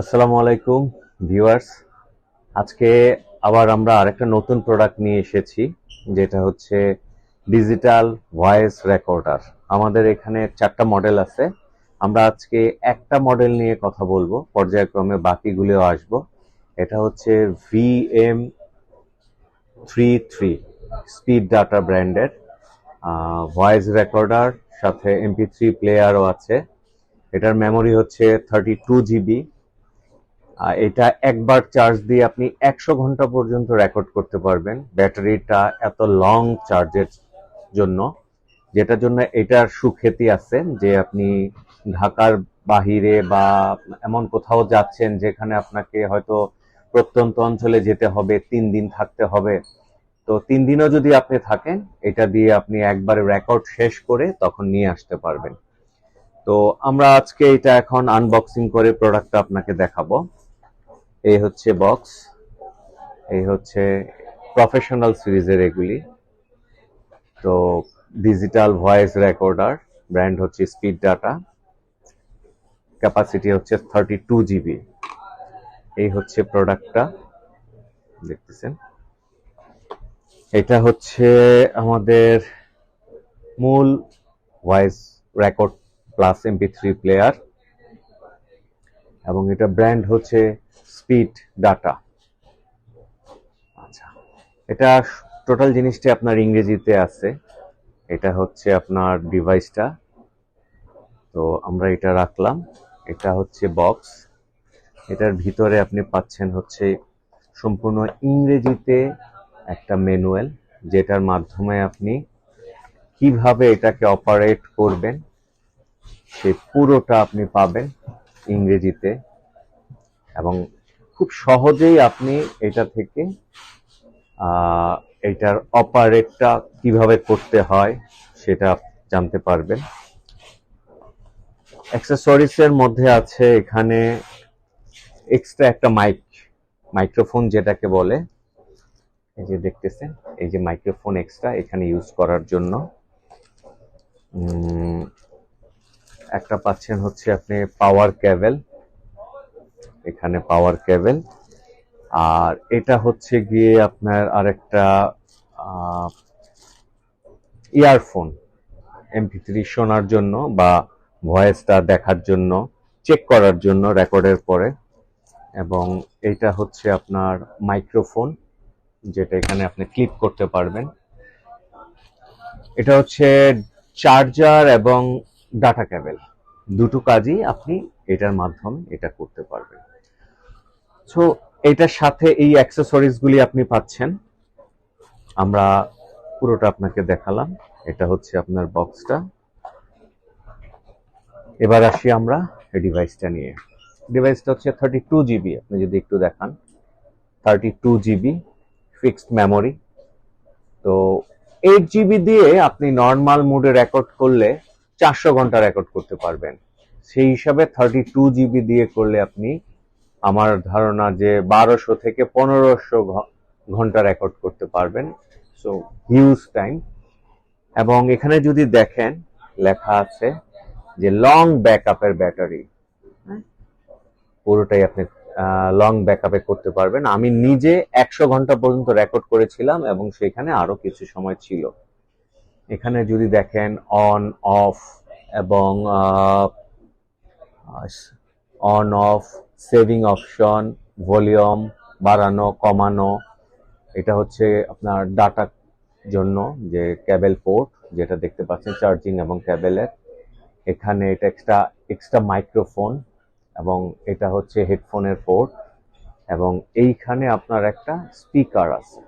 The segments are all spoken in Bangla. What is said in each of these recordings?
আসসালামু আলাইকুম ভিউয়ার্স। আজকে আবার আমরা আরেকটা নতুন প্রোডাক্ট নিয়ে এসেছি, যেটা হচ্ছে ডিজিটাল ভয়েস রেকর্ডার। আমাদের এখানে 4টা মডেল আছে। আমরা আজকে একটা মডেল নিয়ে কথা বলবো, পর্যায়ক্রমে বাকিগুলোও আসবো। এটা হচ্ছে VM33 স্পিড ডাটা ব্র্যান্ডের ভয়েস রেকর্ডার, সাথে MP3 প্লেয়ারও আছে। এটার মেমোরি হচ্ছে 32 GB। এটা একবার চার্জ দিয়ে আপনি 100 ঘন্টা পর্যন্ত রেকর্ড করতে পারবেন। ব্যাটারিটা এত লং চার্জের জন্য, যেটার জন্য এটার সুখ্যাতি আছে যে আপনি ঢাকার বাহিরে বা এমন কোথাও যাচ্ছেন যেখানে আপনাকে হয়তো প্রত্যন্ত অঞ্চলে যেতে হবে, 3 দিন থাকতে হবে। তো 3 দিনও যদি আপনি থাকেন, এটা দিয়ে আপনি একবারে রেকর্ড শেষ করে তখন নিয়ে আসতে পারবেন। তো আমরা আজকে এটা এখন আনবক্সিং করে প্রোডাক্টটা আপনাকে দেখাবো। এই হচ্ছে বক্স, এই হচ্ছে প্রফেশনাল সিরিজের এগুলি। তো ডিজিটাল ভয়েস রেকর্ডার, ব্র্যান্ড হচ্ছে স্পিড ডাটা, ক্যাপাসিটি হচ্ছে 32 GB। এই হচ্ছে প্রোডাক্টটা, দেখতেছেন। এটা হচ্ছে আমাদের মূল voice record plus MP3 player, এবং এটা ব্র্যান্ড হচ্ছে স্পিড ডাটা। আচ্ছা, এটা টোটাল জিনিসটা আপনার ইংরেজিতে আছে। এটা হচ্ছে আপনার ডিভাইসটা। তো আমরা এটা রাখলাম। এটা হচ্ছে বক্স। এটার ভিতরে আপনি পাচ্ছেন হচ্ছে সম্পূর্ণ ইংরেজিতে একটা ম্যানুয়াল, যেটার মাধ্যমে আপনি কিভাবে এটাকে অপারেট করবেন সে পুরোটা আপনি পাবেন ইংরেজিতে, এবং খুব সহজেই আপনি এটা থেকে এটার অপারেটটা কিভাবে করতে হয় সেটা জানতে পারবেন। অ্যাক্সেসরিজের মধ্যে আছে এখানে এক্সট্রা একটা মাইক্রোফোন যেটাকে বলে, এই যে দেখতেছেন, এই যে মাইক্রোফোন এক্সট্রা এখানে ইউজ করার জন্য। একটা পাচ্ছেন হচ্ছে আপনি পাওয়ার কেবল, এখানে পাওয়ার কেবল। আর এটা হচ্ছে গিয়ে আপনার আরেকটা ইয়ারফোন, MP3 শোনার জন্য বা ভয়েসটা দেখার জন্য, চেক করার জন্য রেকর্ডের পরে। এবং এইটা হচ্ছে আপনার মাইক্রোফোন, যেটা এখানে আপনি ক্লিপ করতে পারবেন। এটা হচ্ছে চার্জার এবং ডাটা কেবল, দুটো কাজই আপনি এটার মাধ্যমে এটা করতে পারবেন। সো এটার সাথে এই অ্যাক্সেসরিজ গুলি আপনি পাচ্ছেন। আমরা পুরোটা আপনাকে দেখালাম। এটা হচ্ছে আপনার বক্সটা। এবার আসি আমরা ডিভাইসটা নিয়ে। ডিভাইসটা হচ্ছে 32 GB। আপনি যদি একটু দেখান, 32 GB ফিক্সড মেমোরি। তো 8 GB দিয়ে আপনি নর্মাল মোডে রেকর্ড করলে 400 ঘন্টা রেকর্ড করতে পারবেন। সেই হিসাবে 32 GB দিয়ে করলে আপনি, আমার ধারণা যে 1200 থেকে 1500 ঘন্টা রেকর্ড করতে পারবেন। So huge time. এবং এখানে যদি দেখেন, লেখা আছে যে লং ব্যাকআপের ব্যাটারি, পুরোটাই আপনি লং ব্যাকআপে করতে পারবেন। আমি নিজে 100 ঘন্টা পর্যন্ত রেকর্ড করেছিলাম এবং সেখানে আরো কিছু সময় ছিল। এখানে যদি দেখেন অন অফ, এবং on of, saving option, volume বাড়ানো কমানো। এটা হচ্ছে আপনার ডাটার জন্য যে কেবল পোর্ট, যেটা দেখতে পাচ্ছেন চার্জিং এবং কেবলের। এখানে এটা এক্সট্রা মাইক্রোফোন, এবং এটা হচ্ছে হেডফোনের পোর্ট। এবং এইখানে আপনার একটা স্পিকার আছে,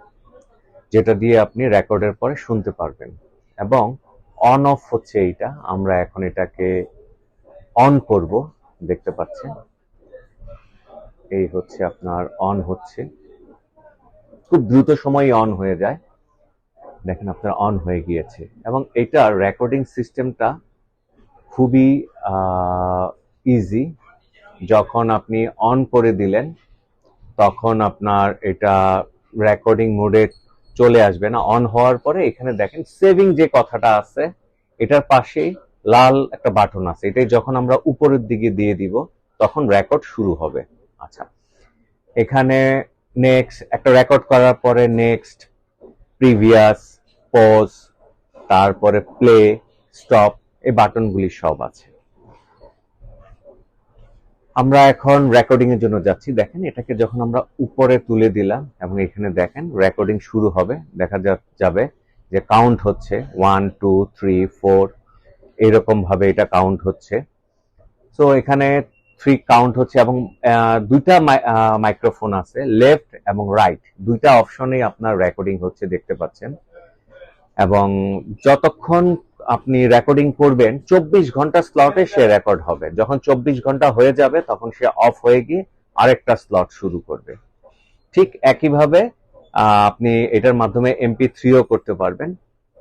যেটা দিয়ে আপনি রেকর্ডের পরে শুনতে পারবেন। এবং অন অফ হচ্ছে এইটা, আমরা এখন এটাকে অন করব, দেখতে পাচ্ছেন। এই হচ্ছে আপনার অন হচ্ছে, খুব দ্রুত সময় অন হয়ে যায়। দেখেন আপনার অন হয়ে গিয়েছে। এবং এটা রেকর্ডিং সিস্টেমটা খুবই ইজি। যখন আপনি অন করে দিলেন, তখন আপনার এটা রেকর্ডিং মোডে চলে আসবে না। অন হওয়ার পরে এখানে দেখেন সেভিং যে কথাটা আছে, এটার পাশেই লাল একটা বাটন আছে। এটাই যখন আমরা উপরের দিকে দিয়ে দিব, তখন রেকর্ড শুরু হবে। আচ্ছা, এখানে নেক্সট একটা রেকর্ড করার পরে নেক্সট, প্রিভিয়াস, পজ, তারপরে প্লে, স্টপ, এই বাটনগুলি সব আছে। আমরা এখন রেকর্ডিং এর জন্য যাচ্ছি। দেখেন এটাকে যখন আমরা উপরে তুলে দিলাম এবং এখানে দেখেন রেকর্ডিং শুরু হবে, দেখা যাবে যে কাউন্ট হচ্ছে 1 2 3 4, এরকম ভাবে এটা কাউন্ট হচ্ছে। সো এখানে 3 কাউন্ট হচ্ছে এবং দুইটা মাইক্রোফোন আছে, লেফট এবং রাইট, দুইটা অপশনেই আপনার রেকর্ডিং হচ্ছে দেখতে পাচ্ছেন। এবং যতক্ষণ আপনি রেকর্ডিং করবেন 24 ঘন্টা স্লটে সে রেকর্ড হবে। যখন 24 ঘন্টা হয়ে যাবে তখন সে অফ হয়ে গিয়ে আরেকটা স্লট শুরু করবে। ঠিক একইভাবে আপনি এটার মাধ্যমে MP3ও করতে পারবেন।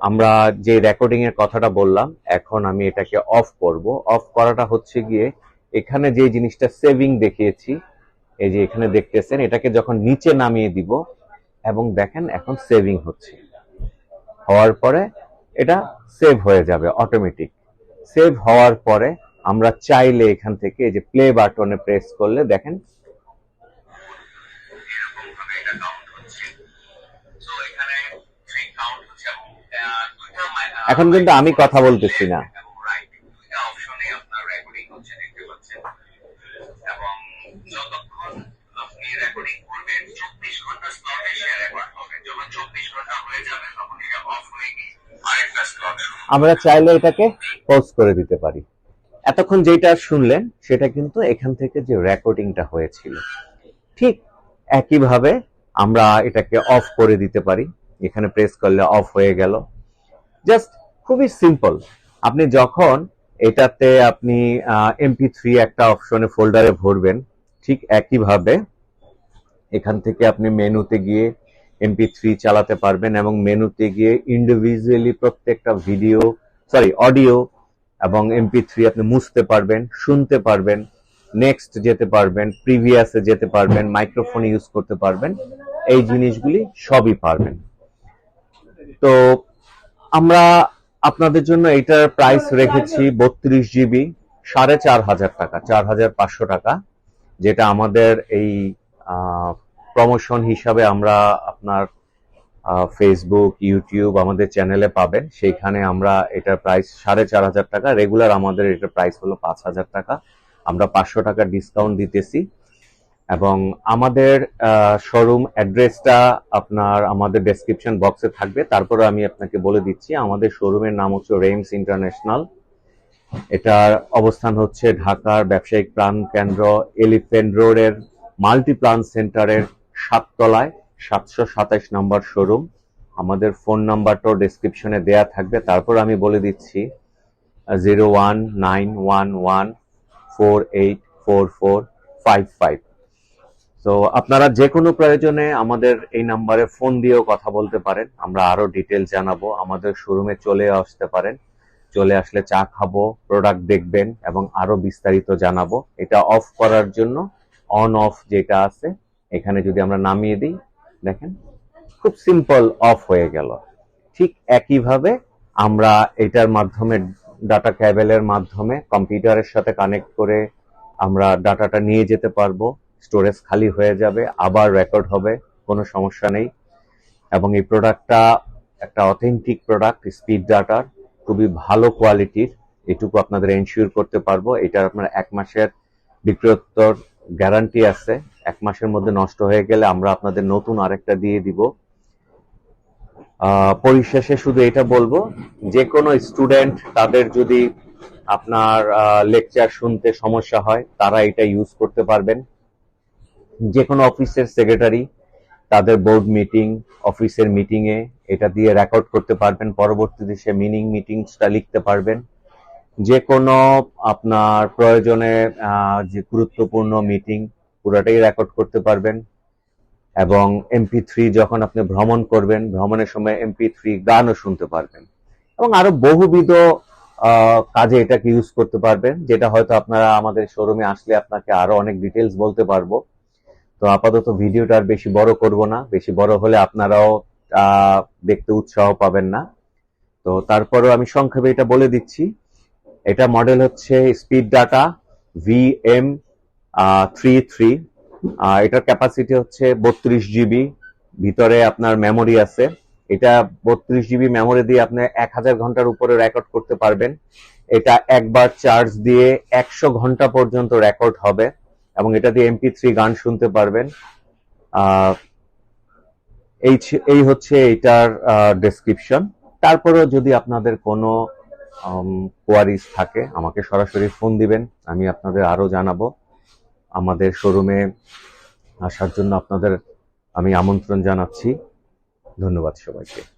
আমরা যে রেকর্ডিং এর কথাটা বললাম, এখন আমি এটাকে অফ করব। অফ করাটা হচ্ছে গিয়ে এখানে যে জিনিসটা সেভিং দেখিয়েছি, এই যে এখানে দেখতেছেন, এটাকে যখন নিচে নামিয়ে দিব এবং দেখেন এখন সেভিং হচ্ছে, হওয়ার পরে এটা সেভ হয়ে যাবে অটোমেটিক। সেভ হওয়ার পরে আমরা চাইলে এখান থেকে এই যে প্লে বাটনে প্রেস করলে দেখেন এখন কিন্তু আমি কথা বলতেছি না। আমরা চাইলে এটাকে পজ করে দিতে পারি। এতক্ষণ যেটা শুনলেন সেটা কিন্তু এখান থেকে যে রেকর্ডিংটা হয়েছিল, ঠিক একইভাবে আমরা এটাকে অফ করে দিতে পারি। এখানে প্রেস করলে অফ হয়ে গেল। জাস্ট খুবই সিম্পল। আপনি যখন এটাতে আপনি MP3 একটা অপশনে ফোল্ডারে ভরবেন, ঠিক একইভাবে এখান থেকে আপনি মেনুতে গিয়ে MP3 চালাতে পারবেন এবং মেনুতে গিয়ে ইন্ডিভিজুয়ালি প্রত্যেকটা অডিও এবং MP3 আপনি মুছতে পারবেন, শুনতে পারবেন, নেক্সট যেতে পারবেন, প্রিভিয়াসে যেতে পারবেন, মাইক্রোফোন ইউজ করতে পারবেন, এই জিনিসগুলি সবই পারবেন। তো আমরা আপনাদের জন্য এটার প্রাইস রেখেছি 32 GB, 4500 টাকা, 4500 টাকা, যেটা আমাদের এই প্রমোশন হিসাবে আমরা আপনার ফেসবুক, ইউটিউব আমাদের চ্যানেলে পাবেন। সেইখানে আমরা এটার প্রাইস 4500 টাকা, রেগুলার আমাদের এটার প্রাইস হলো 5000 টাকা। আমরা 500 টাকা ডিসকাউন্ট দিতেছি। এবং আমাদের শোরুম অ্যাড্রেসটা আপনার আমাদের ডেসক্রিপশন বক্সে থাকবে। তারপরে আমি আপনাকে বলে দিচ্ছি, আমাদের শোরুমের নাম হচ্ছে রেইমস ইন্টারন্যাশনাল। এটার অবস্থান হচ্ছে ঢাকার ব্যবসায়িক প্রাণ কেন্দ্র এলিফ্যান্ট রোডের মাল্টিপ্লান সেন্টারের 7 তলায়, 727 নম্বর শোরুম। আমাদের ফোন নাম্বারটাও ডেসক্রিপশনে দেয়া থাকবে। তারপর আমি বলে দিচ্ছি 01911484455। তো আপনারা যে কোনো প্রয়োজনে আমাদের এই নাম্বারে ফোন দিয়েও কথা বলতে পারেন, আমরা আরো ডিটেল জানাবো। আমাদের শোরুমে চলে আসতে পারেন, চলে আসলে চা খাবো, প্রোডাক্ট দেখবেন এবং আরো বিস্তারিত জানাবো। এটা অফ করার জন্য অন অফ যেটা আছে এখানে যদি আমরা নামিয়ে দিই, দেখেন খুব সিম্পল, অফ হয়ে গেল। ঠিক একইভাবে আমরা এটার মাধ্যমে ডাটা কেবলের মাধ্যমে কম্পিউটারের সাথে কানেক্ট করে আমরা ডাটাটা নিয়ে যেতে পারবো। স্টোরেজ খালি হয়ে যাবে, আবার রেকর্ড হবে, কোনো সমস্যা নেই। এবং এই প্রোডাক্টটা একটা অথেন্টিক প্রোডাক্ট, স্পিড ডাটার, খুবই ভালো কোয়ালিটির, এটুকু আপনাদের এনশিওর করতে পারবো। এটার আপনার 1 মাসের বিক্রয়োত্তর গ্যারান্টি আছে। 1 মাসের মধ্যে নষ্ট হয়ে গেলে আমরা আপনাদের নতুন আরেকটা দিয়ে দিব। পরিশেষে শুধু এটা বলবো, যে কোনো স্টুডেন্ট তাদের যদি আপনার লেকচার শুনতে সমস্যা হয় তারা এটা ইউজ করতে পারবেন। যে কোনো অফিসের সেক্রেটারি তাদের বোর্ড মিটিং, অফিসের মিটিংয়ে এটা দিয়ে রেকর্ড করতে পারবেন। পরবর্তীতে সে মিটিংসটা লিখতে পারবেন। যে কোনো আপনার প্রয়োজনে যে গুরুত্বপূর্ণ মিটিং পুরোটাই রেকর্ড করতে পারবেন। এবং MP3 যখন আপনি ভ্রমণ করবেন, ভ্রমণের সময় MP3 গানও শুনতে পারবেন এবং আরো বহুবিধ কাজে এটাকে ইউজ করতে পারবেন, যেটা হয়তো আপনারা আমাদের শোরুমে আসলে আপনাকে আরো অনেক ডিটেলস বলতে পারবো। তো আপাতত ভিডিওটা আর বেশি বড় করব না, বেশি বড় হলে আপনারাও দেখতে উৎসাহ পাবেন না। তো তারপরেও আমি সংক্ষেপে এটা বলে দিচ্ছি। এটা মডেল হচ্ছে স্পিড ডাটা VM 33। এটার ক্যাপাসিটি হচ্ছে 32 জিবি, ভিতরে আপনার মেমোরি আছে। এটা 32 জিবি মেমোরি দিয়ে আপনি 1000 ঘন্টার উপরে রেকর্ড করতে পারবেন। এটা একবার চার্জ দিয়ে 100 ঘন্টা পর্যন্ত রেকর্ড হবে, এবং এটা দিয়ে MP3 গান শুনতে পারবেন। আহ, এই হচ্ছে এটার ডেসক্রিপশন। তারপরেও যদি আপনাদের কোনো কোয়ারিজ থাকে আমাকে সরাসরি ফোন দিবেন, আমি আপনাদের আরো জানাবো। আমাদের শোরুমে আসার জন্য আপনাদের আমি আমন্ত্রণ জানাচ্ছি। ধন্যবাদ সবাইকে।